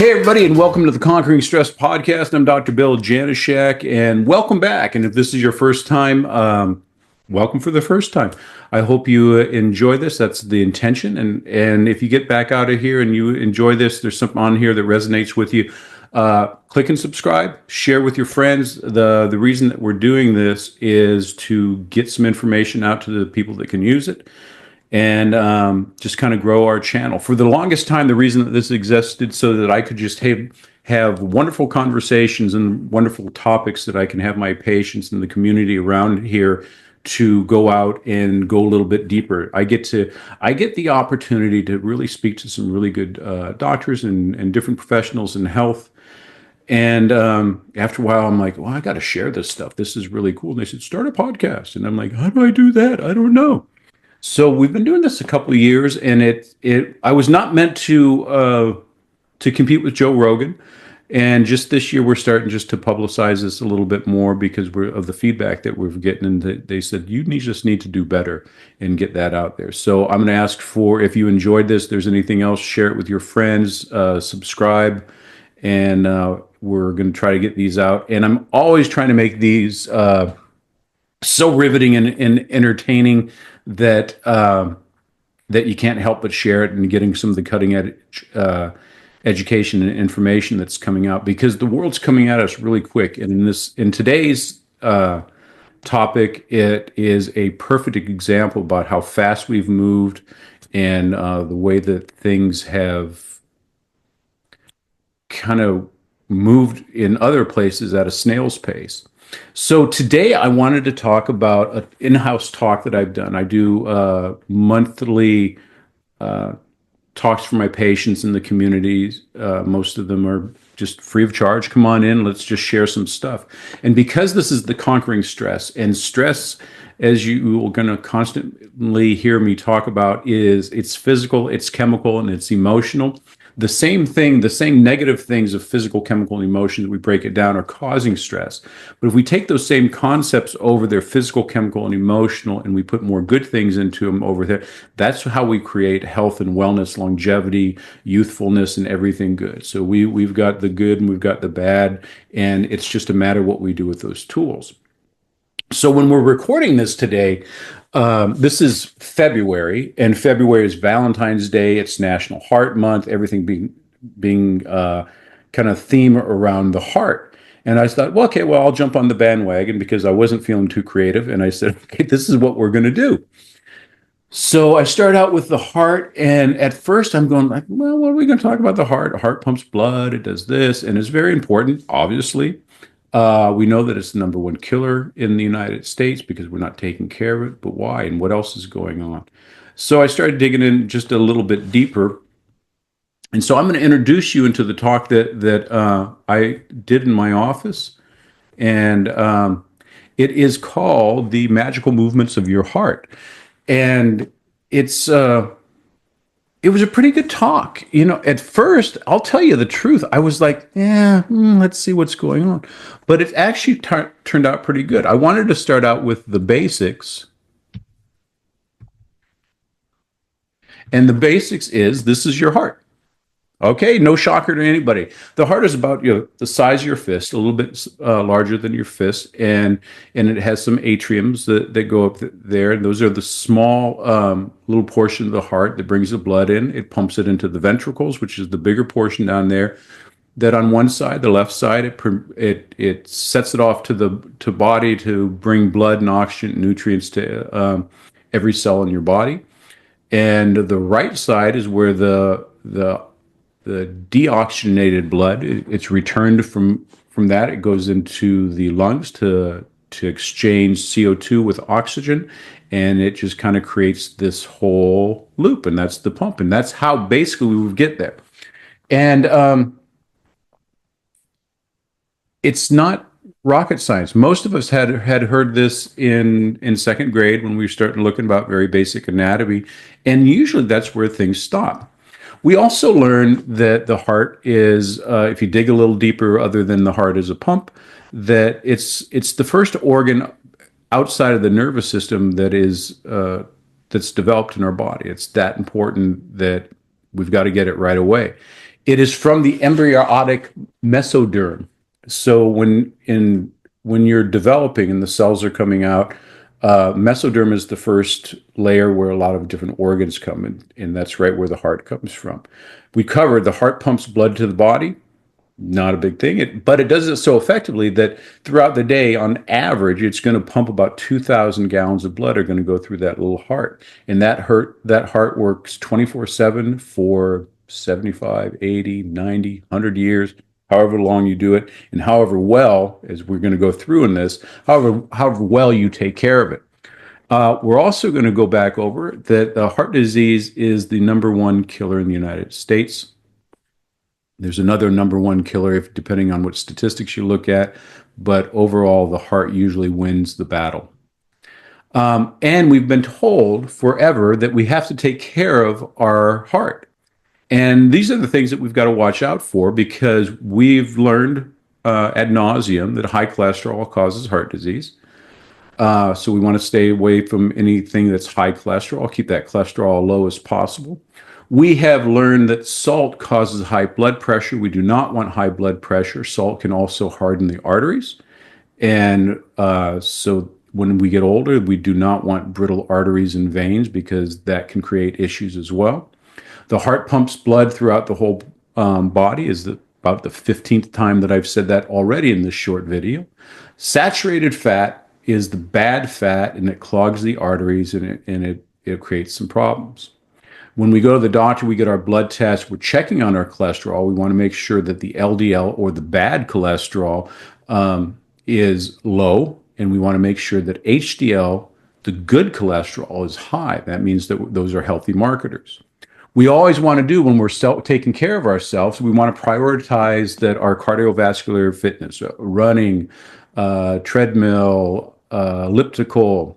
Hey, everybody, and welcome to the Conquering Stress podcast. I'm Dr. Bill Janeshak, and welcome back. And if this is your first time, welcome for the first time. I hope you enjoy this. That's the intention. And if you get back out of here and you enjoy this, there's something on here that resonates with you. Click and subscribe. Share with your friends. The reason that we're doing this is to get some information out to the people that can use it, and just kind of grow our channel. For the longest time, the reason that this existed so that I could just have wonderful conversations and wonderful topics that I can have my patients and the community around here to go out and go a little bit deeper. I get the opportunity to really speak to some really good doctors and different professionals in health. And after a while, I'm like, well, I got to share this stuff. This is really cool. And they said, start a podcast. And I'm like, how do I do that? I don't know. So we've been doing this a couple of years, and I was not meant to compete with Joe Rogan, and just this year we're starting just to publicize this a little bit more because of the feedback that we're getting, and they said just need to do better and get that out there. So I'm going to ask for, if you enjoyed this, there's anything else, share it with your friends, subscribe, and we're going to try to get these out. And I'm always trying to make these so riveting and entertaining that that you can't help but share it, and getting some of the cutting edge education and information that's coming out, because the world's coming at us really quick. And in today's topic, it is a perfect example about how fast we've moved, and the way that things have kind of moved in other places at a snail's pace. So today I wanted to talk about an in-house talk that I've done. I do monthly talks for my patients in the communities. Most of them are just free of charge. Come on in, let's just share some stuff. And because this is the Conquering Stress, and stress, as you are going to constantly hear me talk about, it's physical, it's chemical, and it's emotional. The same thing, the same negative things of physical, chemical, and emotion, that we break it down, are causing stress. But if we take those same concepts over their physical, chemical, and emotional, and we put more good things into them over there, that's how we create health and wellness, longevity, youthfulness, and everything good. So we've got the good and we've got the bad, and it's just a matter of what we do with those tools. So when we're recording this today, this is February, and February is Valentine's Day. It's National Heart Month. Everything being kind of theme around the heart. And I thought, well, okay, I'll jump on the bandwagon, because I wasn't feeling too creative. And I said, okay, this is what we're going to do. So I start out with the heart, and at first I'm going like, well, what are we going to talk about the heart? The heart pumps blood. It does this, and it's very important, obviously. We know that it's the number one killer in the United States because we're not taking care of it. But why? And what else is going on? So I started digging in just a little bit deeper. And so I'm going to introduce you into the talk that I did in my office. And it is called The Magical Movements of Your Heart. And it was a pretty good talk. At first, I'll tell you the truth, I was like, yeah, let's see what's going on. But it actually turned out pretty good. I wanted to start out with the basics. And the basics is, this is your heart. Okay, no shocker to anybody. The heart is about the size of your fist, a little bit larger than your fist, and it has some atriums that go up there. And those are the small little portion of the heart that brings the blood in. It pumps it into the ventricles, which is the bigger portion down there. That on one side, the left side, it sets it off to body to bring blood and oxygen and nutrients to every cell in your body. And the right side is where the deoxygenated blood, it's returned from that. It goes into the lungs to exchange CO2 with oxygen, and it just kind of creates this whole loop, and that's the pump, and that's how basically we would get there. And it's not rocket science. Most of us had heard this in second grade when we were starting looking about very basic anatomy, and usually that's where things stop. We also learned that the heart is, if you dig a little deeper, other than the heart as a pump, that it's the first organ outside of the nervous system that's developed in our body. It's that important that we've got to get it right away. It is from the embryonic mesoderm. So when you're developing and the cells are coming out, mesoderm is the first layer where a lot of different organs come in, and that's right where the heart comes from. We covered the heart pumps blood to the body, not a big thing, but it does it so effectively that throughout the day, on average, it's going to pump about 2,000 gallons of blood are going to go through that little heart. And that heart works 24/7 for 75, 80, 90, 100 years, however long you do it, and however well, as we're going to go through in this, however well you take care of it. We're also going to go back over that heart disease is the number one killer in the United States. There's another number one killer, if depending on what statistics you look at, but overall, the heart usually wins the battle. And we've been told forever that we have to take care of our heart. And these are the things that we've got to watch out for, because we've learned ad nauseum that high cholesterol causes heart disease. So we want to stay away from anything that's high cholesterol, keep that cholesterol low as possible. We have learned that salt causes high blood pressure. We do not want high blood pressure. Salt can also harden the arteries. And so when we get older, we do not want brittle arteries and veins, because that can create issues as well. The heart pumps blood throughout the whole body is about the 15th time that I've said that already in this short video. Saturated fat is the bad fat, and it clogs the arteries, and it creates some problems. When we go to the doctor, we get our blood test, we're checking on our cholesterol. We want to make sure that the LDL, or the bad cholesterol, is low, and we want to make sure that HDL, the good cholesterol, is high. That means that those are healthy marketers. We always want to do, when we're taking care of ourselves, we want to prioritize that our cardiovascular fitness, running, treadmill, elliptical,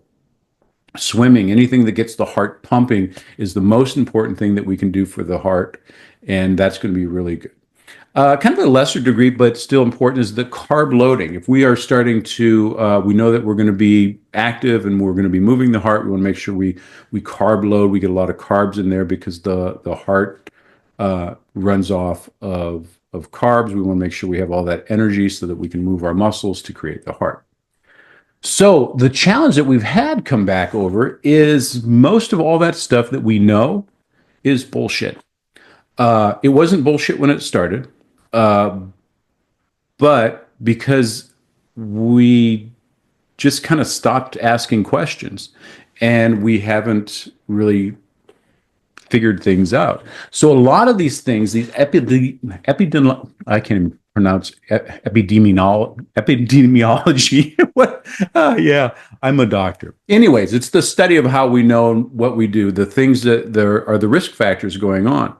swimming, anything that gets the heart pumping is the most important thing that we can do for the heart, and that's going to be really good. Kind of a lesser degree, but still important, is the carb loading. If we are starting to, we know that we're going to be active and we're going to be moving the heart, we want to make sure we carb load. We get a lot of carbs in there, because the heart runs off of carbs. We want to make sure we have all that energy so that we can move our muscles to create the heart. So the challenge that we've had come back over is most of all that stuff that we know is bullshit. It wasn't bullshit when it started, but because we just kind of stopped asking questions, and we haven't really figured things out. So a lot of these things, these I can't even pronounce epidemiology. What? Yeah, I'm a doctor. Anyways, it's the study of how we know what we do, the things that there are the risk factors going on.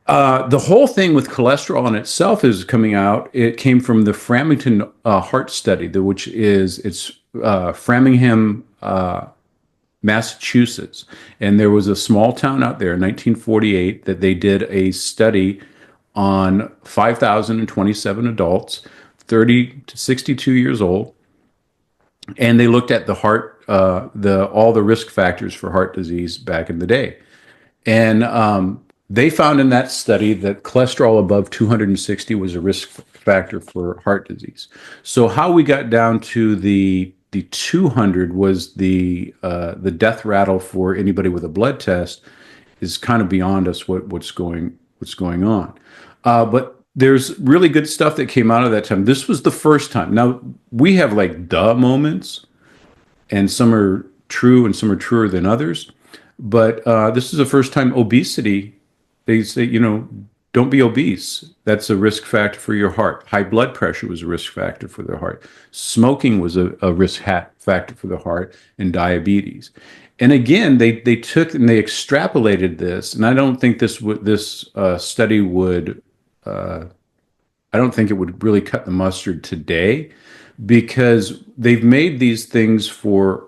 The whole thing with cholesterol in itself is coming out. It came from the Framingham Heart Study, which is Framingham, Massachusetts. And there was a small town out there in 1948 that they did a study on 5,027 adults, 30 to 62 years old. And they looked at the heart, all the risk factors for heart disease back in the day. And they found in that study that cholesterol above 260 was a risk factor for heart disease. So how we got down to the 200 was the death rattle for anybody with a blood test is kind of beyond us what's going on. But there's really good stuff that came out of that time. This was the first time. Now we have like duh moments, and some are true and some are truer than others. But this is the first time obesity. They say, don't be obese. That's a risk factor for your heart. High blood pressure was a risk factor for the heart. Smoking was a risk factor for the heart, and diabetes. And again, they took and they extrapolated this. And I don't think this study would. I don't think it would really cut the mustard today, because they've made these things for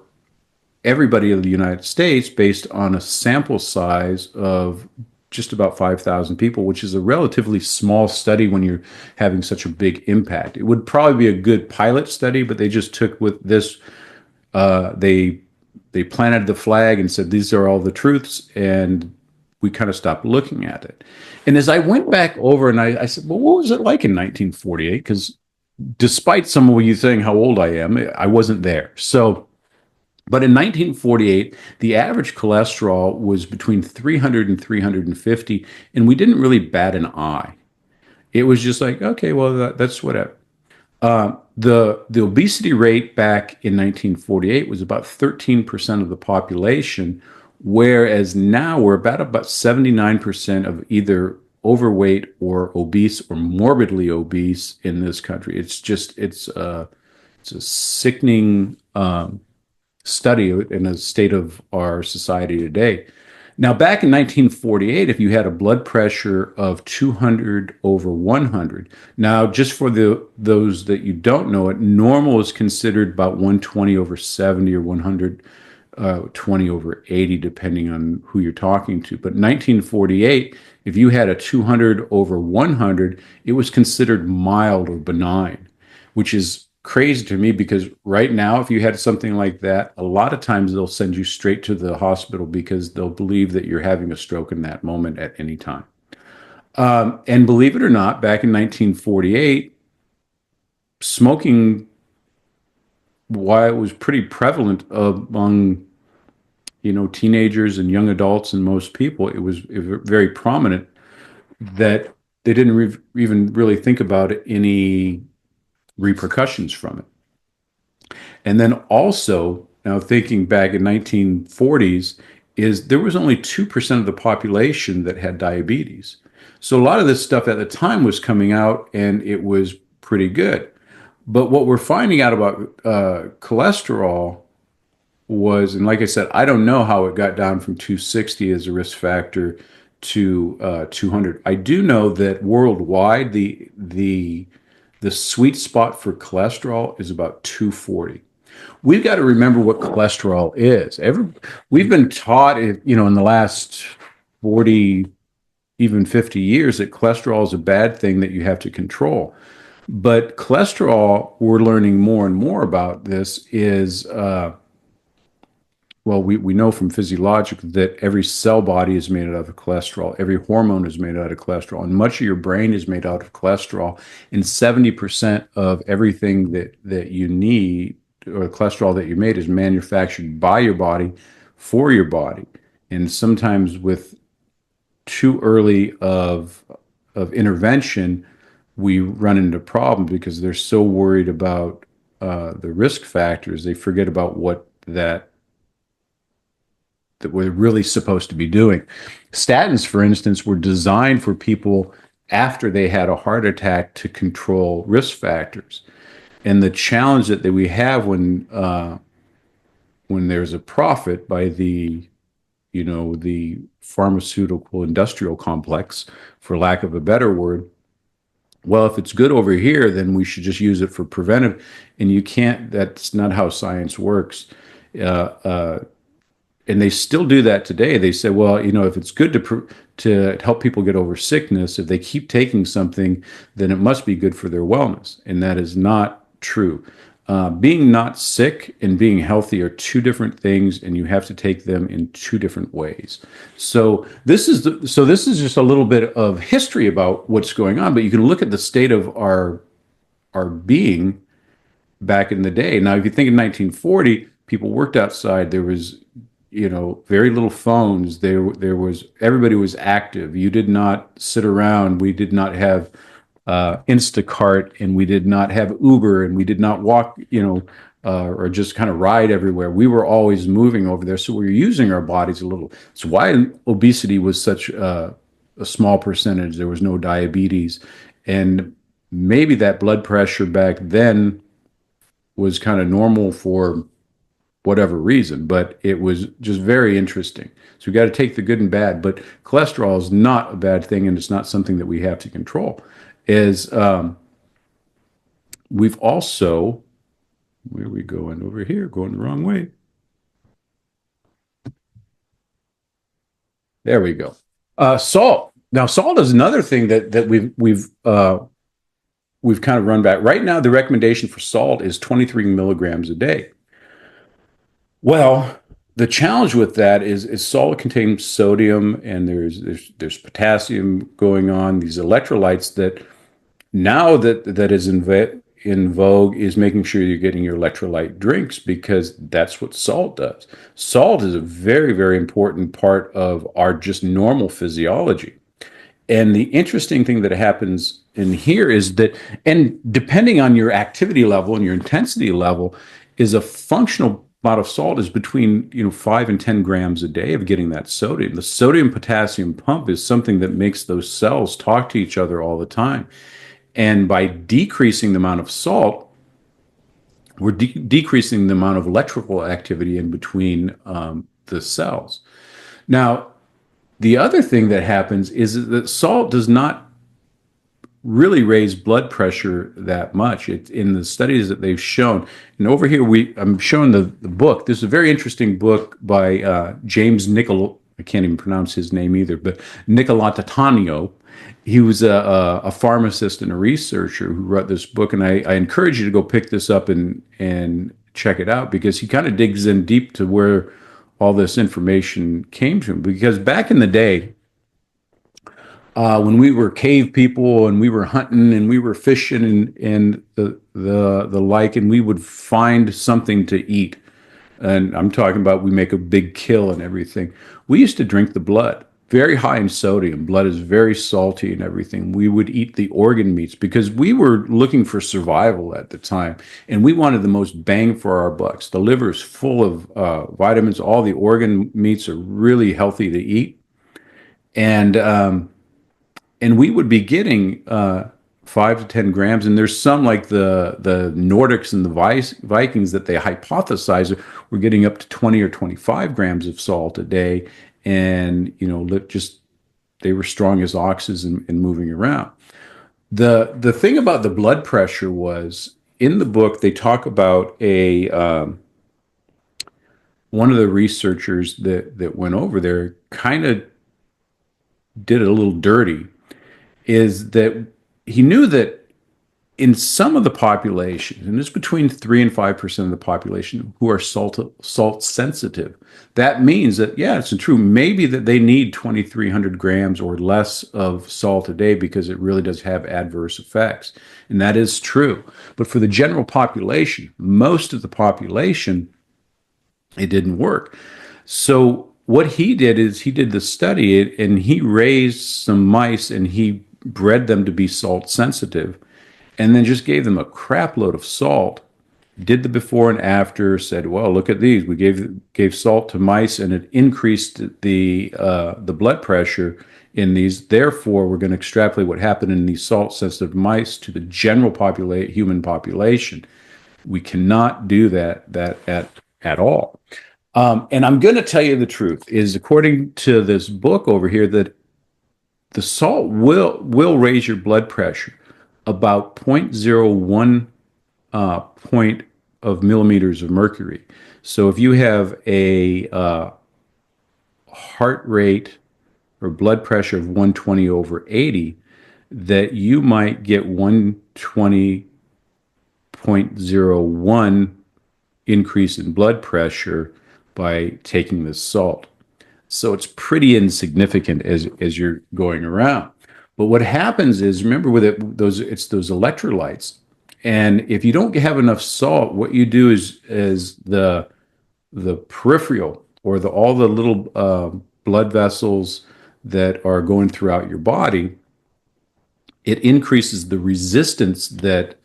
everybody in the United States based on a sample size of just about 5,000 people, which is a relatively small study when you're having such a big impact. It would probably be a good pilot study, but they just took with this, they planted the flag and said, these are all the truths, and we kind of stopped looking at it. And as I went back over and I said, well, what was it like in 1948? Because despite some of you saying how old I am, I wasn't there. So, but in 1948, the average cholesterol was between 300 and 350, and we didn't really bat an eye. It was just like, okay, well, that's whatever. The obesity rate back in 1948 was about 13% of the population, whereas now we're about 79% of either overweight or obese or morbidly obese in this country. It's a sickening study in a state of our society today. Now, back in 1948, if you had a blood pressure of 200 over 100, now just for those that you don't know it, normal is considered about 120 over 70 or 120 over 80, depending on who you're talking to. But 1948, if you had a 200 over 100, it was considered mild or benign, which is crazy to me because right now, if you had something like that, a lot of times they'll send you straight to the hospital because they'll believe that you're having a stroke in that moment at any time. And believe it or not, back in 1948, smoking, while it was pretty prevalent among teenagers and young adults and most people, it was very prominent that they didn't even really think about any repercussions from it. And then also, now thinking back in 1940s, is there was only 2% of the population that had diabetes. So a lot of this stuff at the time was coming out and it was pretty good. But what we're finding out about cholesterol was, and like I said, I don't know how it got down from 260 as a risk factor to 200. I do know that worldwide, the sweet spot for cholesterol is about 240. We've got to remember what cholesterol is. We've been taught, in the last 40, even 50 years, that cholesterol is a bad thing that you have to control. But cholesterol, we're learning more and more about this, is well, we know from physiologic that every cell body is made out of cholesterol. Every hormone is made out of cholesterol. And much of your brain is made out of cholesterol. And 70% of everything that you need, or cholesterol that you made, is manufactured by your body for your body. And sometimes with too early of intervention, we run into problems because they're so worried about the risk factors, they forget about what that we're really supposed to be doing. Statins, for instance, were designed for people after they had a heart attack to control risk factors. And the challenge that we have when there's a profit by the pharmaceutical industrial complex, for lack of a better word, well, if it's good over here, then we should just use it for preventive. And you can't, that's not how science works. And they still do that today. They say, well, if it's good to help people get over sickness, if they keep taking something, then it must be good for their wellness. And that is not true. Being not sick and being healthy are two different things, and you have to take them in two different ways. So this is just a little bit of history about what's going on. But you can look at the state of our being back in the day. Now, if you think in 1940, people worked outside. There was very little phones. There was, everybody was active. You did not sit around. We did not have Instacart, and we did not have Uber, and we did not walk, or just kind of ride everywhere. We were always moving over there. So we were using our bodies a little. It's why obesity was such a small percentage. There was no diabetes. And maybe that blood pressure back then was kind of normal for whatever reason, but it was just very interesting. So we got to take the good and bad, but cholesterol is not a bad thing, and it's not something that we have to control. We've also, where are we going over here? Going the wrong way. There we go. Salt. Now, salt is another thing that we've kind of run back. Right now, the recommendation for salt is 23 milligrams a day. Well, the challenge with that is salt contains sodium, and there's potassium going on. These electrolytes that now that is in vogue is making sure you're getting your electrolyte drinks, because that's what salt does. Salt is a very, very important part of our just normal physiology. And the interesting thing that happens in here is that, and depending on your activity level and your intensity level, is a functional amount of salt is between 5 and 10 grams a day of getting that sodium. The sodium potassium pump is something that makes those cells talk to each other all the time. And by decreasing the amount of salt, we're decreasing the amount of electrical activity in between the cells. Now, the other thing that happens is that salt does not really raise blood pressure that much. It's in the studies that they've shown. And over here, I'm showing the book. This is a very interesting book by James Nicol. I can't even pronounce his name either, but Nicolatatano. He was a pharmacist and a researcher who wrote this book, and I encourage you to go pick this up and check it out, because he kind of digs in deep to where all this information came to him. Because back in the day, when we were cave people and we were hunting and we were fishing and the like, and we would find something to eat, and I'm talking about we make a big kill and everything. We used to drink the blood, very high in sodium. Blood is very salty and everything. We would eat the organ meats because we were looking for survival at the time, and we wanted the most bang for our bucks. The liver is full of vitamins. All the organ meats are really healthy to eat, and we would be getting 5 to 10 grams. And there's some like the Nordics and the Vikings that they hypothesize were getting up to 20 or 25 grams of salt a day, and just they were strong as oxes and moving around. The thing about the blood pressure was, in the book they talk about a one of the researchers that went over there kind of did it a little dirty, is that he knew that in some of the population, and it's between 3 and 5% of the population who are salt sensitive. That means that, yeah, it's true, maybe that they need 2,300 grams or less of salt a day because it really does have adverse effects. And that is true. But for the general population, most of the population, it didn't work. So what he did is he did the study, and he raised some mice and he bred them to be salt sensitive, and then just gave them a crap load of salt, did the before and after, said, well, look at these. We gave salt to mice and it increased the blood pressure in these. Therefore, we're going to extrapolate what happened in these salt sensitive mice to the general human population. We cannot do that at all. And I'm going to tell you the truth is, according to this book over here, that the salt will raise your blood pressure about 0.01 point of millimeters of mercury. So if you have a heart rate or blood pressure of 120/80, that you might get 120.01 increase in blood pressure by taking this salt. So it's pretty insignificant as you're going around. But what happens is, remember, with it's those electrolytes. And if you don't have enough salt, what you do is the peripheral, or all the little blood vessels that are going throughout your body, it increases the resistance that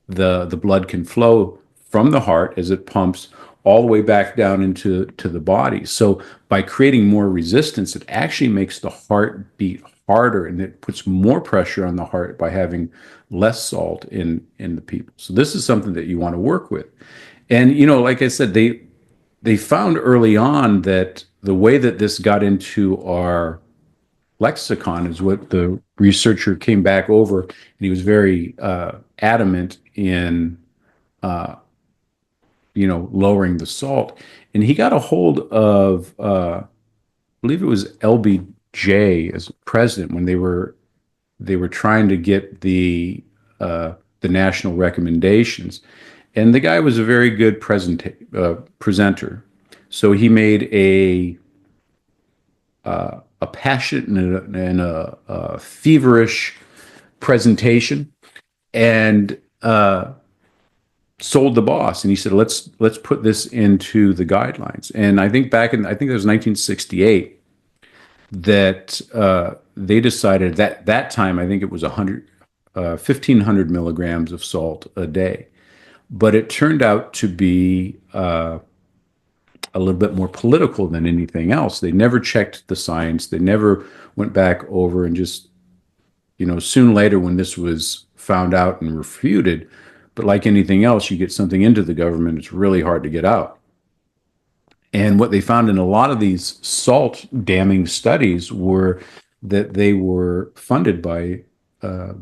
the blood can flow from the heart as it pumps all the way back down into the body. So by creating more resistance, it actually makes the heart beat harder, and it puts more pressure on the heart by having less salt in the people. So this is something that you want to work with. And like I said, they found early on that the way that this got into our lexicon is what the researcher came back over, and he was very adamant in lowering the salt. And he got a hold of, I believe it was LBJ as president, when they were trying to get the national recommendations. And the guy was a very good presenter. So he made a passionate and a feverish presentation, and sold the boss. And he said, let's put this into the guidelines. And I think it was 1968 that they decided that that time, I think it was 1,500 milligrams of salt a day. But it turned out to be a little bit more political than anything else. They never checked the science. They never went back over and just, soon later when this was found out and refuted, but like anything else, you get something into the government, it's really hard to get out. And what they found in a lot of these salt damming studies were that they were funded by uh,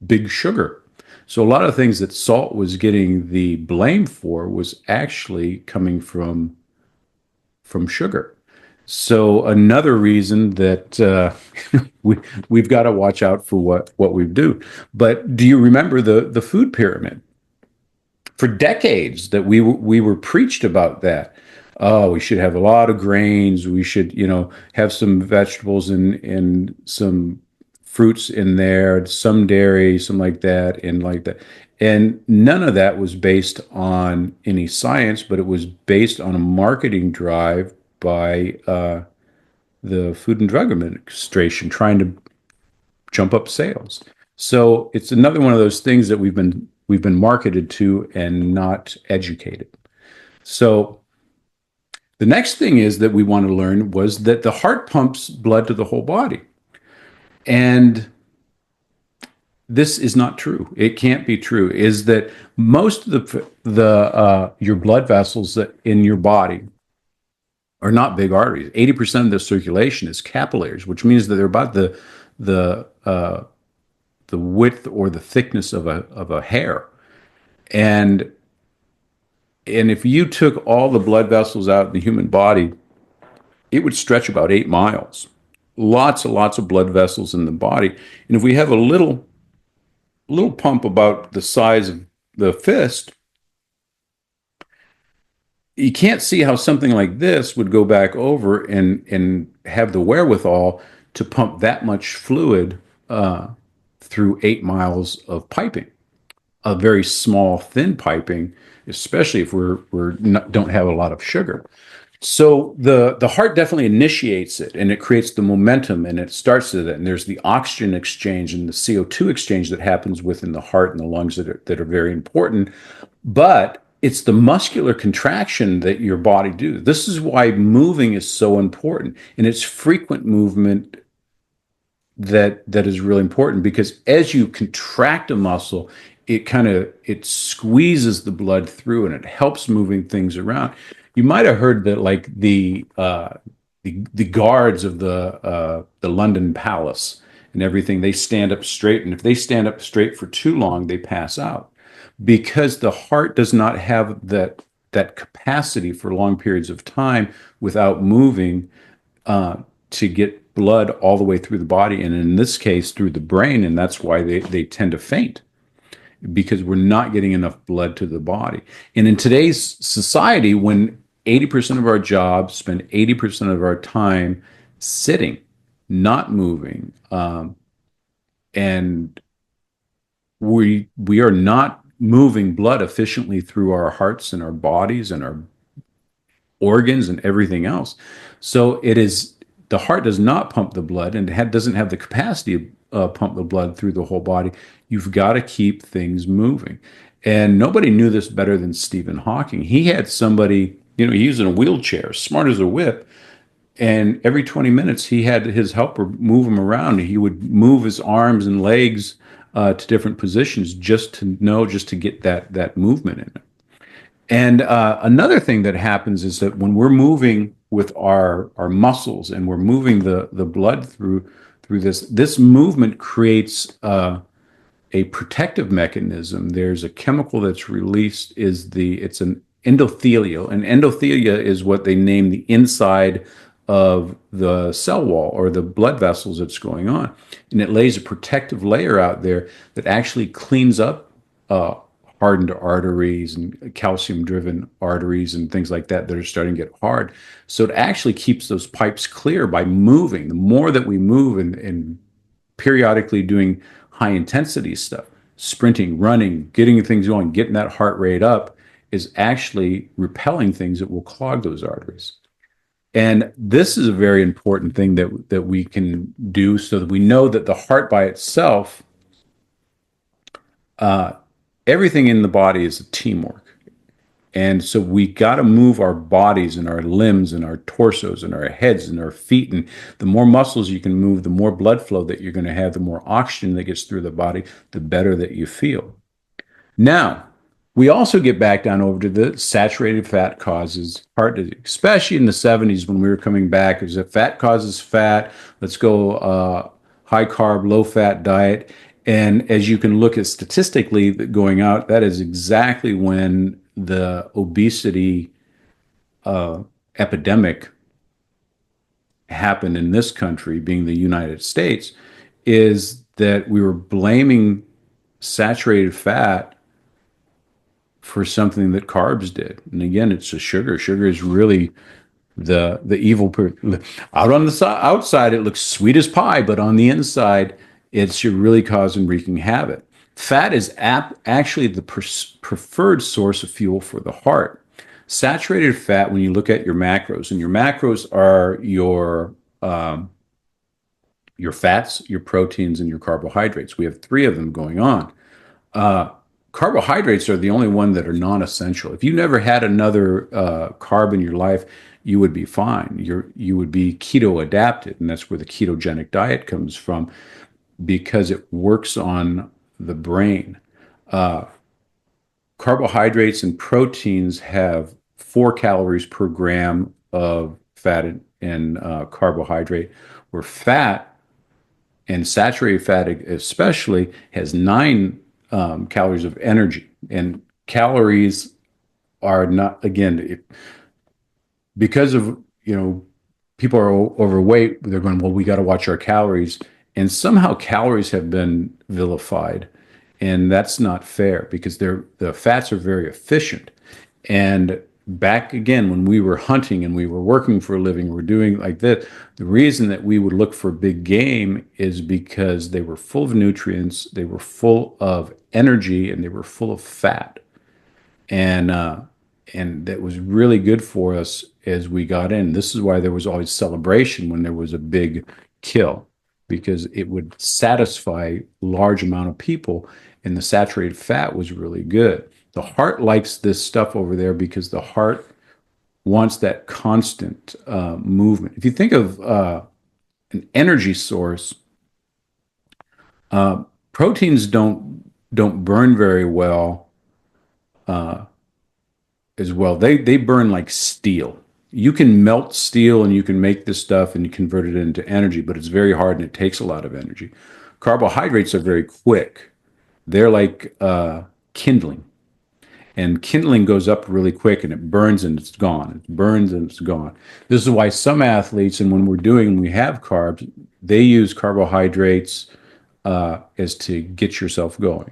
big sugar. So a lot of things that salt was getting the blame for was actually coming from sugar. So another reason that we we've got to watch out for what we do. But do you remember the food pyramid? For decades that we were preached about that. Oh, we should have a lot of grains. We should, have some vegetables and some fruits in there, some dairy, some like that, and like that. And none of that was based on any science, but it was based on a marketing drive by the Food and Drug Administration trying to jump up sales. So it's another one of those things that we've been marketed to and not educated. So the next thing is that we want to learn was that the heart pumps blood to the whole body. And this is not true. It can't be true. Is that most of the your blood vessels that in your body are not big arteries. 80% of the circulation is capillaries, which means that they're about the width or the thickness of a hair. And if you took all the blood vessels out in the human body, it would stretch about 8 miles. Lots and lots of blood vessels in the body. And if we have a little pump about the size of the fist, you can't see how something like this would go back over and have the wherewithal to pump that much fluid through 8 miles of piping, a very small, thin piping, especially if we're not, don't have a lot of sugar. So the heart definitely initiates it, and it creates the momentum, and it starts with it. And there's the oxygen exchange and the CO2 exchange that happens within the heart and the lungs that are very important. But it's the muscular contraction that your body do. This is why moving is so important, and it's frequent movement that is really important, because as you contract a muscle, it squeezes the blood through and it helps moving things around. You might have heard that, like the guards of the London Palace and everything, they stand up straight, and if they stand up straight for too long, they pass out, because the heart does not have that capacity for long periods of time without moving to get blood all the way through the body, and in this case through the brain. And that's why they tend to faint, because we're not getting enough blood to the body. And in today's society, when 80% of our jobs spend 80% of our time sitting, not moving, and we are not moving blood efficiently through our hearts and our bodies and our organs and everything else. So the heart does not pump the blood, and doesn't have the capacity to pump the blood through the whole body. You've got to keep things moving. And nobody knew this better than Stephen Hawking. He had somebody, he was in a wheelchair, smart as a whip, and every 20 minutes he had his helper move him around. He would move his arms and legs to different positions just to get that movement in it. And another thing that happens is that when we're moving with our muscles and we're moving the blood through this movement creates a protective mechanism. There's a chemical that's released. It's an endothelial, and endothelia is what they name the inside of the cell wall or the blood vessels that's going on, and it lays a protective layer out there that actually cleans up hardened arteries and calcium driven arteries and things like that that are starting to get hard. So it actually keeps those pipes clear by moving. The more that we move and periodically doing high intensity stuff, sprinting, running, getting things going, getting that heart rate up is actually repelling things that will clog those arteries. And this is a very important thing that we can do so that we know that the heart by itself, uh, everything in the body is a teamwork. And so we got to move our bodies and our limbs and our torsos and our heads and our feet. And the more muscles you can move, the more blood flow that you're going to have, the more oxygen that gets through the body, the better that you feel. Now, we also get back down over to the saturated fat causes heart disease, especially in the 70s when we were coming back. It was that fat causes fat. Let's go high carb, low fat diet. And as you can look at statistically going out, that is exactly when the obesity epidemic happened in this country, being the United States, is that we were blaming saturated fat for something that carbs did. And again, it's the sugar. Sugar is really the evil. Out on the outside, it looks sweet as pie, but on the inside, it's really causing wreaking havoc. Fat is actually the preferred source of fuel for the heart. Saturated fat, when you look at your macros, and your macros are your fats, your proteins, and your carbohydrates. We have three of them going on. Uh, Carbohydrates are the only one that are non-essential. If you never had another carb in your life, you would be fine. You would be keto adapted, and that's where the ketogenic diet comes from, because it works on the brain. Uh, Carbohydrates and proteins have 4 calories per gram of fat and carbohydrate, where fat and saturated fat especially has 9 calories of energy. And calories are not, again, because of, people are overweight, they're going, well, we got to watch our calories. And somehow calories have been vilified. And that's not fair, because the fats are very efficient. And back again, when we were hunting and we were working for a living, we're doing like this, the reason that we would look for big game is because they were full of nutrients, they were full of energy, and they were full of fat. And that was really good for us as we got in. This is why there was always celebration when there was a big kill, because it would satisfy large amount of people, and the saturated fat was really good. The heart likes this stuff over there because the heart wants that constant movement. If you think of an energy source, proteins don't burn very well as well. They burn like steel. You can melt steel and you can make this stuff and you convert it into energy, but it's very hard and it takes a lot of energy. Carbohydrates are very quick. They're like kindling. And kindling goes up really quick and it burns and it's gone. It burns and it's gone. This is why some athletes, and when we have carbs, they use carbohydrates as to get yourself going.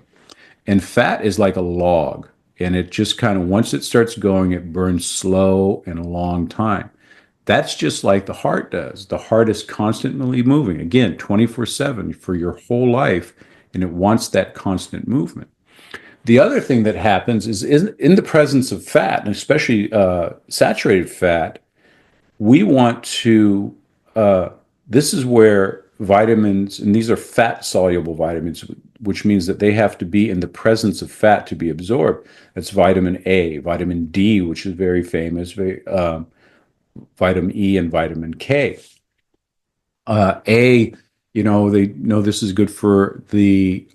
And fat is like a log. And it just kind of, once it starts going, it burns slow and a long time. That's just like the heart does. The heart is constantly moving, again, 24/7 for your whole life, and it wants that constant movement. The other thing that happens is in the presence of fat, and especially saturated fat, we want to, this is where vitamins, and these are fat soluble vitamins, which means that they have to be in the presence of fat to be absorbed. That's vitamin A, vitamin D, which is very famous, vitamin E, and vitamin K. A, they know this is good for the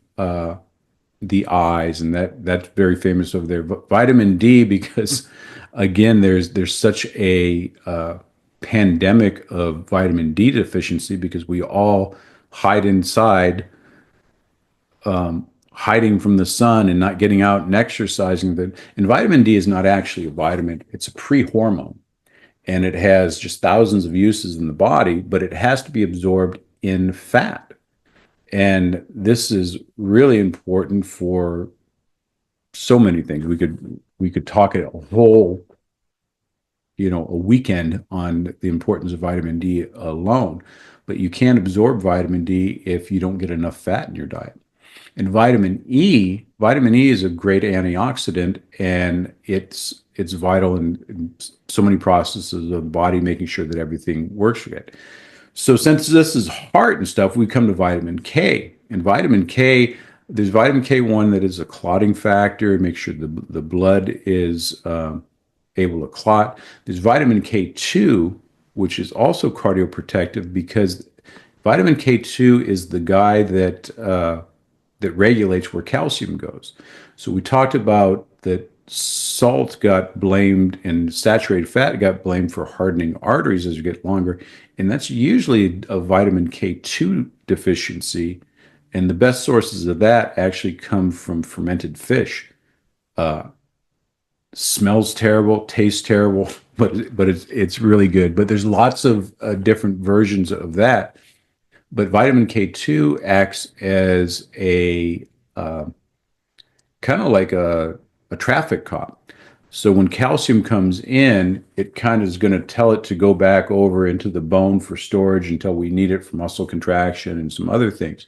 eyes, and that's very famous over there. But vitamin D, because again, there's such a pandemic of vitamin D deficiency, because we all hide inside, hiding from the sun and not getting out and exercising. And vitamin D is not actually a vitamin; it's a pre-hormone, and it has just thousands of uses in the body, but it has to be absorbed in fat. And this is really important for so many things. We could talk a whole, a weekend on the importance of vitamin D alone, but you can't absorb vitamin D if you don't get enough fat in your diet. And vitamin E is a great antioxidant, and it's vital in so many processes of the body, making sure that everything works right. So since this is heart and stuff, we come to vitamin K. And vitamin K, there's vitamin K1 that is a clotting factor, make sure the blood is able to clot. There's vitamin K2, which is also cardioprotective because vitamin K2 is the guy that regulates where calcium goes. So we talked about that salt got blamed and saturated fat got blamed for hardening arteries as you get longer. And that's usually a vitamin K2 deficiency. And the best sources of that actually come from fermented fish. Smells terrible, tastes terrible, but it's really good. But there's lots of different versions of that. But vitamin K2 acts as a kind of like a traffic cop. So when calcium comes in, it kind of is going to tell it to go back over into the bone for storage until we need it for muscle contraction and some other things.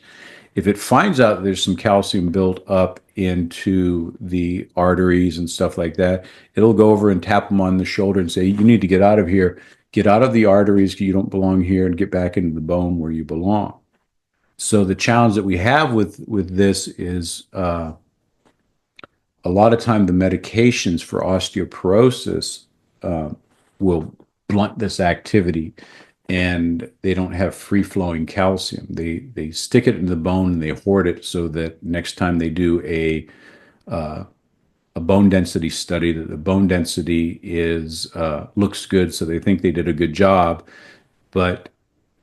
If it finds out there's some calcium built up into the arteries and stuff like that, it'll go over and tap them on the shoulder and say, you need to get out of here, get out of the arteries, you don't belong here, and get back into the bone where you belong. So the challenge that we have with this is a lot of time the medications for osteoporosis will blunt this activity, and they don't have free flowing calcium. They stick it in the bone and they hoard it so that next time they do a bone density study, that the bone density is looks good, so they think they did a good job, but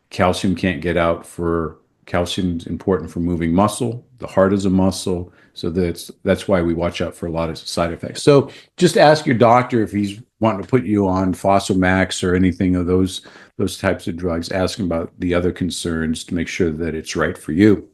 calcium can't get out. For calcium's important for moving muscle. The heart is a muscle, so that's why we watch out for a lot of side effects. So just ask your doctor if he's wanting to put you on Fosamax or anything of those types of drugs. Ask him about the other concerns to make sure that it's right for you.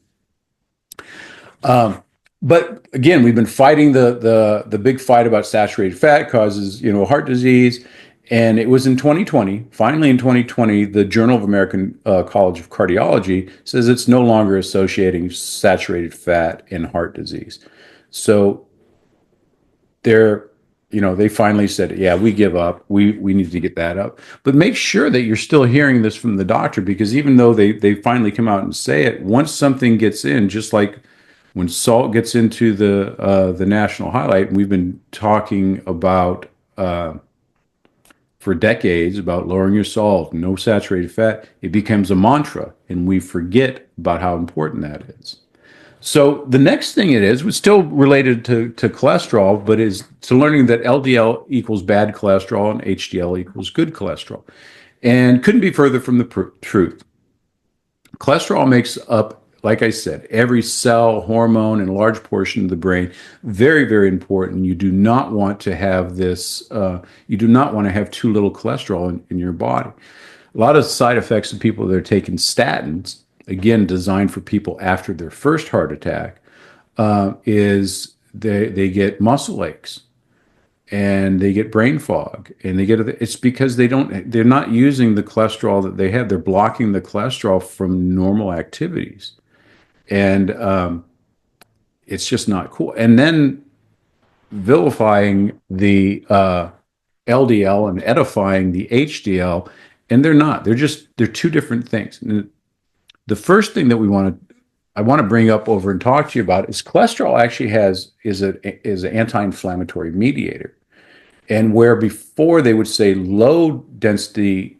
But again, we've been fighting the big fight about saturated fat causes heart disease. And it was in 2020, finally in 2020, the Journal of American College of Cardiology says it's no longer associating saturated fat and heart disease. So they finally said, yeah, we give up. We need to get that up. But make sure that you're still hearing this from the doctor, because even though they finally come out and say it, once something gets in, just like when salt gets into the national highlight, and we've been talking about for decades about lowering your salt, no saturated fat, it becomes a mantra, and we forget about how important that is. So the next thing it is, was still related to cholesterol, but is to learning that LDL equals bad cholesterol and HDL equals good cholesterol. And couldn't be further from the truth. Cholesterol makes up, like I said, every cell, hormone, and a large portion of the brain. Very, very important. You do not want to have this, you do not want to have too little cholesterol in your body. A lot of side effects of people that are taking statins, again, designed for people after their first heart attack, is they get muscle aches and they get brain fog, and it's because they're not using the cholesterol that they have. They're blocking the cholesterol from normal activities. And it's just not cool. And then vilifying the LDL and edifying the HDL, and they're not. They're two different things. And the first thing that I want to bring up over and talk to you about is cholesterol actually is an anti-inflammatory mediator. And where before they would say low density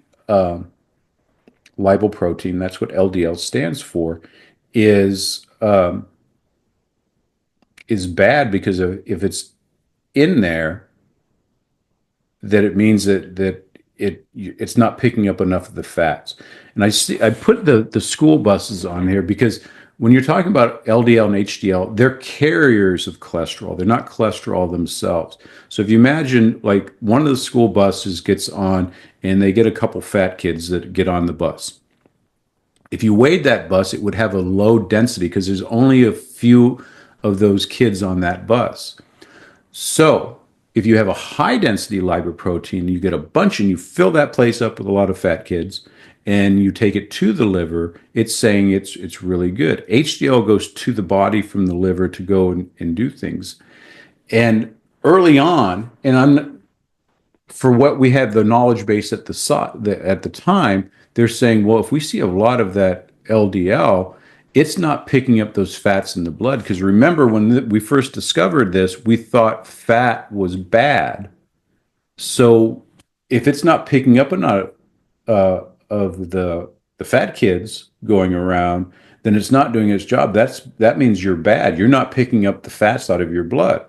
lipoprotein, that's what LDL stands for, is bad, because if it's in there, that it means that it's not picking up enough of the fats. And I put the school buses on here because when you're talking about LDL and HDL, they're carriers of cholesterol. They're not cholesterol themselves. So if you imagine, like, one of the school buses gets on and they get a couple fat kids that get on the bus. If you weighed that bus, it would have a low density because there's only a few of those kids on that bus. So if you have a high density lipoprotein, you get a bunch and you fill that place up with a lot of fat kids and you take it to the liver, it's saying it's really good. HDL goes to the body from the liver to go and do things. And early on, and I'm for what we had the knowledge base at at the time, they're saying, well, if we see a lot of that LDL, it's not picking up those fats in the blood. Because remember, when we first discovered this, we thought fat was bad. So if it's not picking up enough of the fat kids going around, then it's not doing its job. That means you're bad. You're not picking up the fats out of your blood.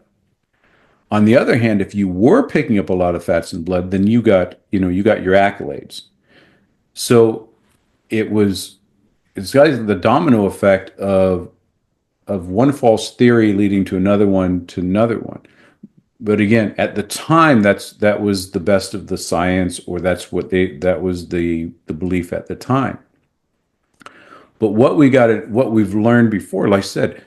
On the other hand, if you were picking up a lot of fats in blood, then you got your accolades. So it's got the domino effect of one false theory leading to another one to another one. But again, at the time, that was the best of the science, or that was the belief at the time. But what we've learned before, like I said,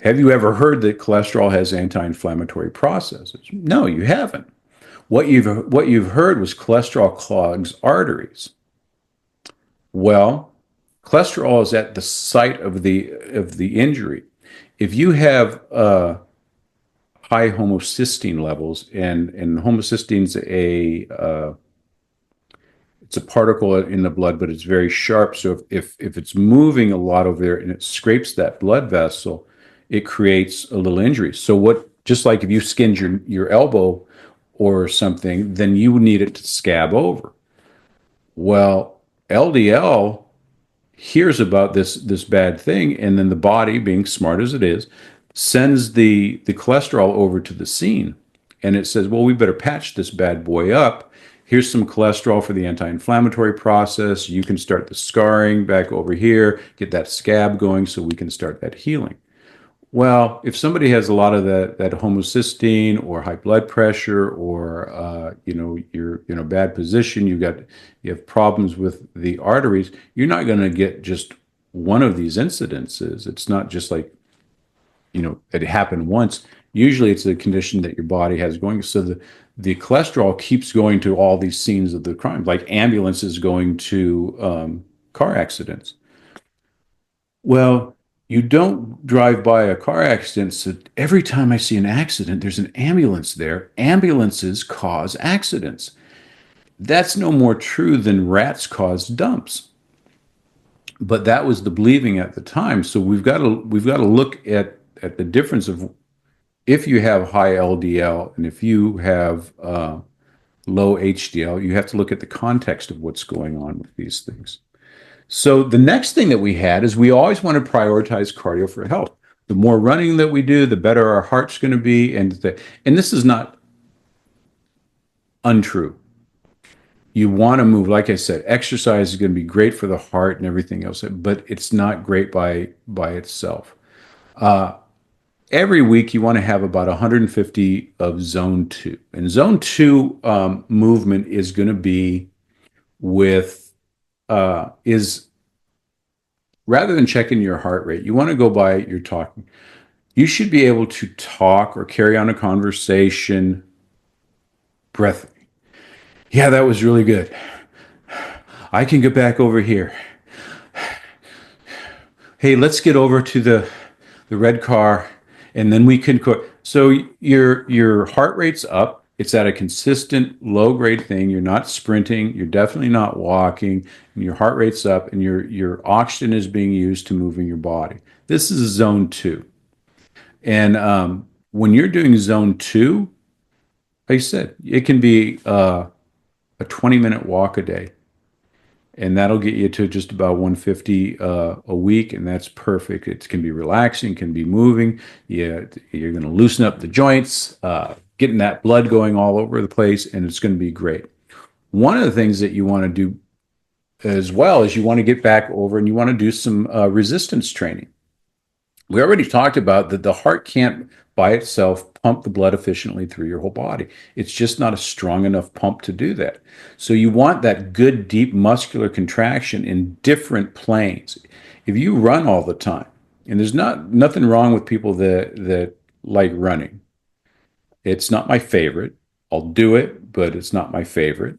have you ever heard that cholesterol has anti-inflammatory processes? No, you haven't. What you've heard was cholesterol clogs arteries. Well, cholesterol is at the site of the injury. If you have high homocysteine levels, and homocysteine's it's a particle in the blood, but it's very sharp. So if it's moving a lot over there and it scrapes that blood vessel, it creates a little injury. So just like if you skinned your elbow or something, then you would need it to scab over. Well, LDL hears about this bad thing, and then the body, being smart as it is, sends the cholesterol over to the scene, and it says, well, we better patch this bad boy up. Here's some cholesterol for the anti-inflammatory process. You can start the scarring back over here, get that scab going so we can start that healing. Well, if somebody has a lot of that homocysteine or high blood pressure, or you're in a bad position, you have problems with the arteries, you're not going to get just one of these incidences. It's not just like it happened once. Usually, it's a condition that your body has going. So the cholesterol keeps going to all these scenes of the crime, like ambulances going to car accidents. Well, you don't drive by a car accident. So every time I see an accident, there's an ambulance there. Ambulances cause accidents. That's no more true than rats cause dumps. But that was the believing at the time. So we've got to look at the difference of, if you have high LDL and if you have low HDL, you have to look at the context of what's going on with these things. So the next thing that we had is, we always want to prioritize cardio for health. The more running that we do, the better our heart's going to be. And this is not untrue. You want to move. Like I said, exercise is going to be great for the heart and everything else, but it's not great by itself. Every week you want to have about 150 of zone 2. And zone 2 movement is going to be with is rather than checking your heart rate, you want to go by your talking. You should be able to talk or carry on a conversation breathing. Yeah, that was really good. I can get back over here. Hey, let's get over to the red car, and then we can so your heart rate's up. It's at a consistent low grade thing. You're not sprinting. You're definitely not walking. And your heart rate's up, and your oxygen is being used to moving your body. This is zone 2. And when you're doing zone 2, like I said, it can be a 20-minute walk a day, and that'll get you to just about 150 a week, and that's perfect. It can be relaxing, can be moving. Yeah, you're going to loosen up the joints, getting that blood going all over the place, and it's going to be great. One of the things that you want to do as well is, you want to get back over and you want to do some resistance training. We already talked about that the heart can't by itself pump the blood efficiently through your whole body. It's just not a strong enough pump to do that. So you want that good, deep muscular contraction in different planes. If you run all the time, and there's nothing wrong with people that like running, It's not my favorite. I'll do it, but it's not my favorite.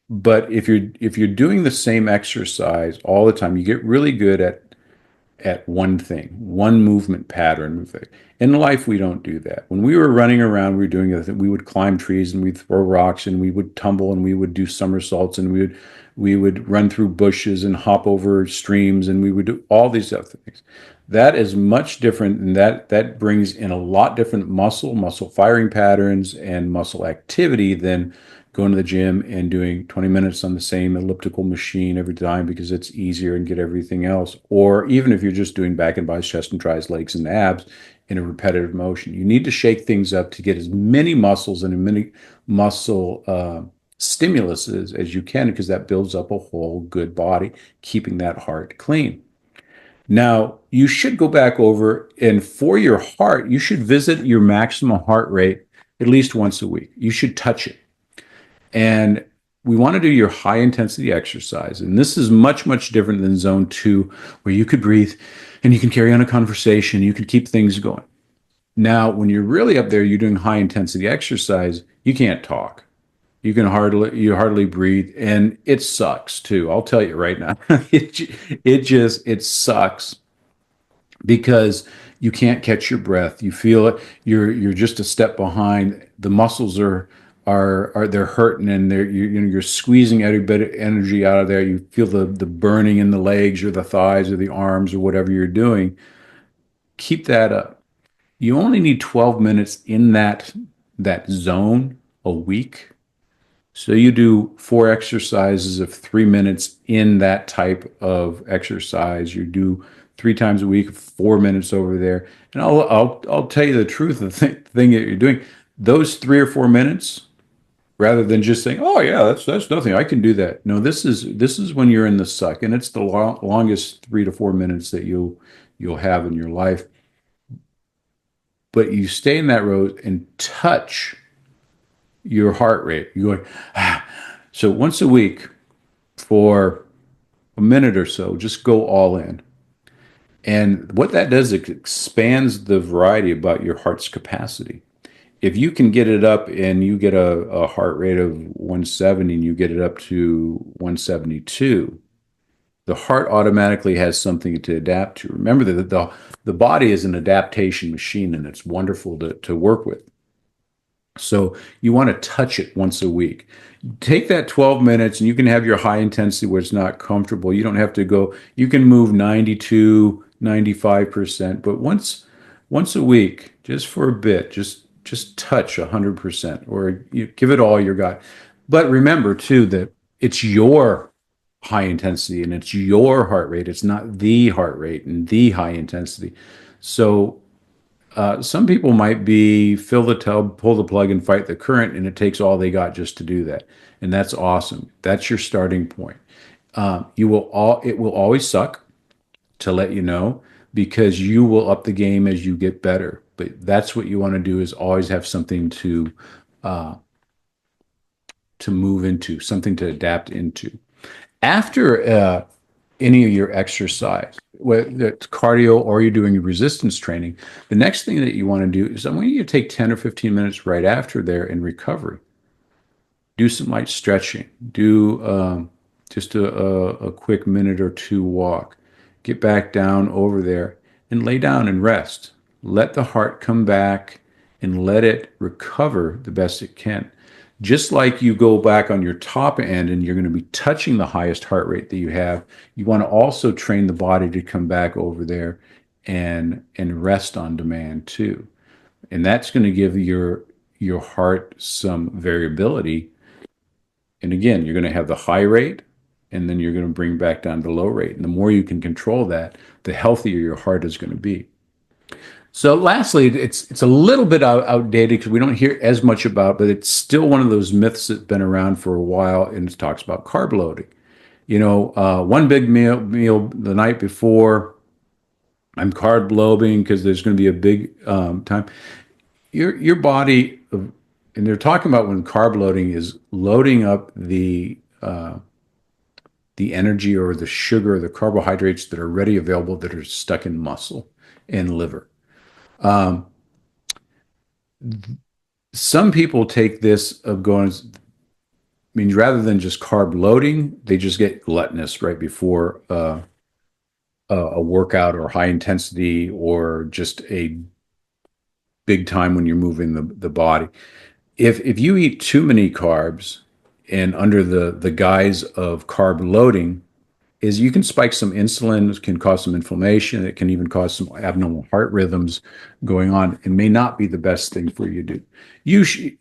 But if you're doing the same exercise all the time, you get really good at one thing, one movement pattern. In life, we don't do that. When we were running around, we were doing it. We would climb trees and we'd throw rocks and we would tumble and we would do somersaults and we would run through bushes and hop over streams and we would do all these other things. That is much different, and that brings in a lot different muscle firing patterns and muscle activity than going to the gym and doing 20 minutes on the same elliptical machine every time because it's easier and get everything else. Or even if you're just doing back and buys, chest and tries, legs and abs in a repetitive motion, you need to shake things up to get as many muscles and as many muscle stimuluses as you can, because that builds up a whole good body, keeping that heart clean. Now, you should go back over, and for your heart, you should visit your maximum heart rate at least once a week. You should touch it. And we want to do your high intensity exercise. And this is much, much different than zone two, where you could breathe and you can carry on a conversation, you can keep things going. Now, when you're really up there, you're doing high intensity exercise, you can't talk. You hardly breathe, and it sucks too. I'll tell you right now. It sucks because you can't catch your breath. You feel it. You're just a step behind. The muscles are they're hurting, and you're squeezing every bit of energy out of there. You feel the burning in the legs or the thighs or the arms or whatever you're doing. Keep that up. You only need 12 minutes in that zone a week. So you do 4 exercises of 3 minutes in that type of exercise. You do 3 times a week, 4 minutes over there. And I'll tell you the truth. The thing that you're doing, those 3 or 4 minutes, rather than just saying, "Oh yeah, that's nothing. I can do that." No, this is when you're in the suck, and it's the longest 3 to 4 minutes that you'll have in your life. But you stay in that road and touch your heart rate. You're going, ah. So once a week for a minute or so, just go all in. And what that does, it expands the variety about your heart's capacity. If you can get it up and you get a heart rate of 170 and you get it up to 172, the heart automatically has something to adapt to. Remember that the body is an adaptation machine, and it's wonderful to work with. So you want to touch it once a week. Take that 12 minutes and you can have your high intensity where it's not comfortable. You don't have to go, you can move 92, 95%, but once a week, just for a bit, just touch 100%, or you give it all you got. But remember too that it's your high intensity and it's your heart rate. It's not the heart rate and the high intensity. So some people might be fill the tub, pull the plug, and fight the current, and it takes all they got just to do that, and that's awesome. That's your starting point. It will always suck, to let you know, because you will up the game as you get better. But that's what you want to do, is always have something uh, to move into, something to adapt into. After any of your exercise, whether it's cardio or you're doing resistance training, the next thing that you want to do is I want you to take 10 or 15 minutes right after there in recovery. Do some light stretching. Do just a quick minute or two walk. Get back down over there and lay down and rest. Let the heart come back and let it recover the best it can. Just like you go back on your top end and you're going to be touching the highest heart rate that you have, you want to also train the body to come back over there and rest on demand too. And that's going to give your heart some variability. And again, you're going to have the high rate, and then you're going to bring back down the low rate. And the more you can control that, the healthier your heart is going to be. So lastly, it's a little bit outdated because we don't hear as much about, but it's still one of those myths that's been around for a while, and it talks about carb loading. One big meal the night before, I'm carb loading because there's going to be a big time. Your body, and they're talking about when carb loading is loading up the energy or the sugar or the carbohydrates that are ready available that are stuck in muscle and liver. Um, Some people take this of going, means rather than just carb loading, they just get gluttonous right before a workout or high intensity or just a big time when you're moving the body. If you eat too many carbs and under the guise of carb loading, is you can spike some insulin, it can cause some inflammation, it can even cause some abnormal heart rhythms going on. It may not be the best thing for you to do.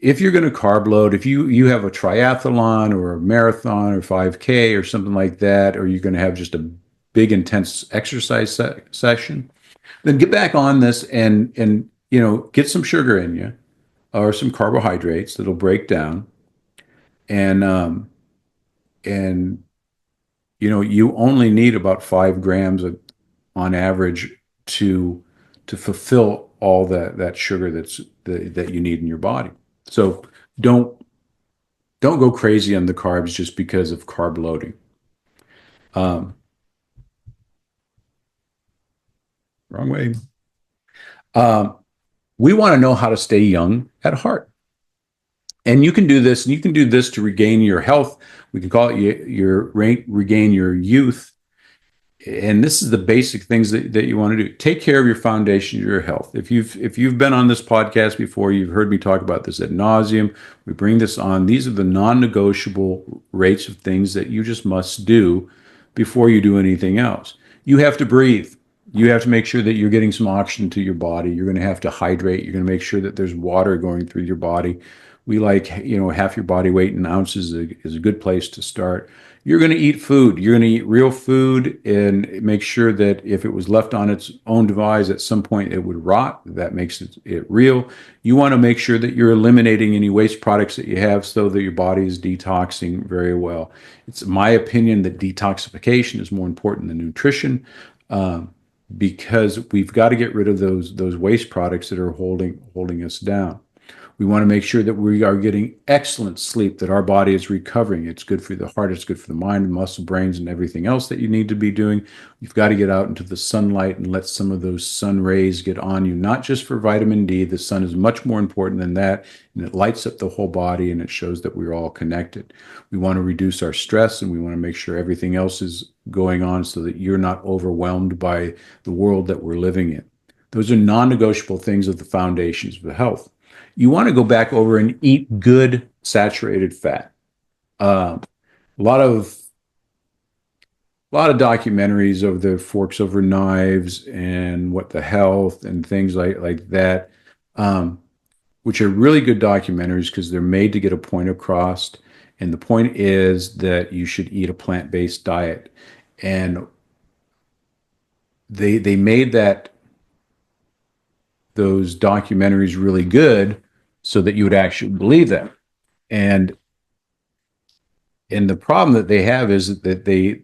If you're going to carb load, if you have a triathlon or a marathon or 5K or something like that, or you're going to have just a big intense exercise session, then get back on this and get some sugar in you or some carbohydrates that'll break down and you only need about 5 grams on average to fulfill all that sugar that you need in your body. So don't don't go crazy on the carbs just because of carb loading. Um, Wrong way. Um, we want to know how to stay young at heart, and you can do this. And you can do this to regain your health. We can call it regain your youth. And this is the basic things that you want to do. Take care of your foundation, your health. If you've been on this podcast before, you've heard me talk about this ad nauseum. We bring this on. These are the non-negotiable rates of things that you just must do before you do anything else. You have to breathe. You have to make sure that you're getting some oxygen to your body. You're going to have to hydrate. You're going to make sure that there's water going through your body. We like, half your body weight in ounces is a good place to start. You're going to eat food. You're going to eat real food and make sure that if it was left on its own device, at some point it would rot. That makes it real. You want to make sure that you're eliminating any waste products that you have so that your body is detoxing very well. It's my opinion that detoxification is more important than nutrition. Because we've got to get rid of those waste products that are holding us down. We want to make sure that we are getting excellent sleep, that our body is recovering. It's good for the heart, it's good for the mind, the muscle, brains, and everything else that you need to be doing. You've got to get out into the sunlight and let some of those sun rays get on you, not just for vitamin D. The sun is much more important than that, and it lights up the whole body and it shows that we're all connected. We want to reduce our stress and we want to make sure everything else is going on so that you're not overwhelmed by the world that we're living in. Those are non-negotiable things of the foundations of the health. You want to go back over and eat good saturated fat. A lot of documentaries of the Forks Over Knives and What the Health and things like that, which are really good documentaries because they're made to get a point across. And the point is that you should eat a plant-based diet. And they made those documentaries really good so that you would actually believe them. And the problem that they have is that they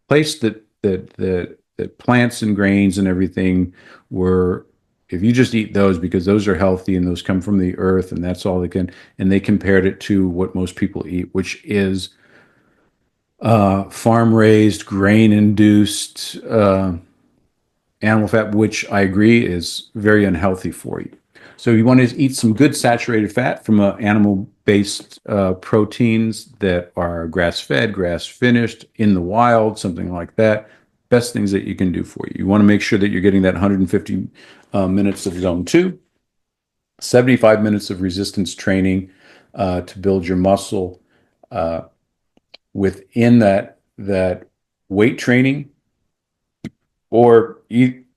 placed that plants and grains and everything were, if you just eat those because those are healthy and those come from the earth and that's all they can, and they compared it to what most people eat, which is farm raised, grain induced animal fat, which I agree is very unhealthy for you. So you want to eat some good saturated fat from animal-based proteins that are grass-fed, grass-finished, in the wild, something like that. Best things that you can do for you. You want to make sure that you're getting that 150 minutes of zone 2, 75 minutes of resistance training to build your muscle. Within that weight training, or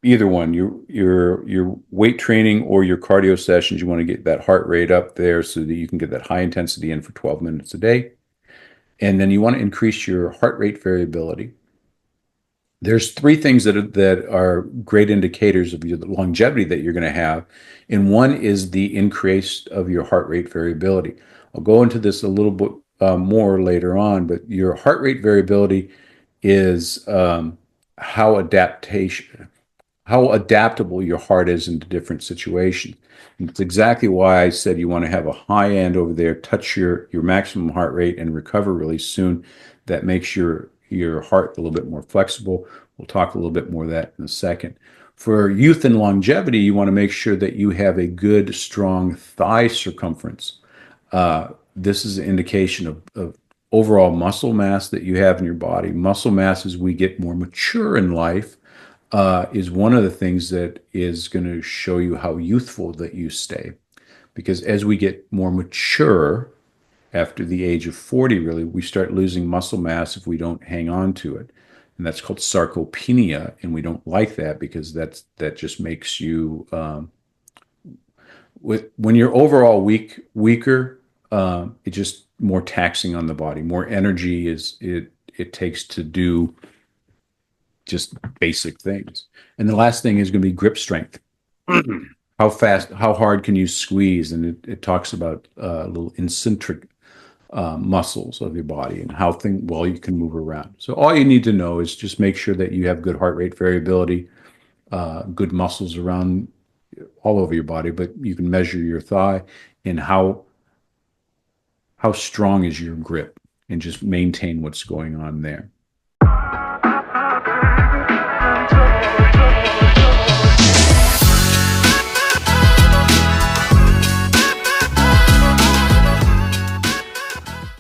either one, your weight training or your cardio sessions, you want to get that heart rate up there so that you can get that high intensity in for 12 minutes a day. And then you want to increase your heart rate variability. There's 3 things that are great indicators of the longevity that you're going to have. And one is the increase of your heart rate variability. I'll go into this a little bit more later on, but your heart rate variability is how adaptable your heart is into different situations. And it's exactly why I said you want to have a high end over there, touch your maximum heart rate and recover really soon. That makes your heart a little bit more flexible. We'll talk a little bit more of that in a second. For youth and longevity, you want to make sure that you have a good, strong thigh circumference. This is an indication of overall muscle mass that you have in your body. Muscle mass, as we get more mature in life, is one of the things that is going to show you how youthful that you stay. Because as we get more mature, after the age of 40, really, we start losing muscle mass if we don't hang on to it. And that's called sarcopenia. And we don't like that because that just makes you, when you're overall weaker, it's just more taxing on the body. More energy it takes to do just basic things. And the last thing is going to be grip strength. How fast, how hard can you squeeze? And it talks about little eccentric muscles of your body and how well you can move around. So all you need to know is just make sure that you have good heart rate variability, good muscles around all over your body, but you can measure your thigh and how strong is your grip and just maintain what's going on there.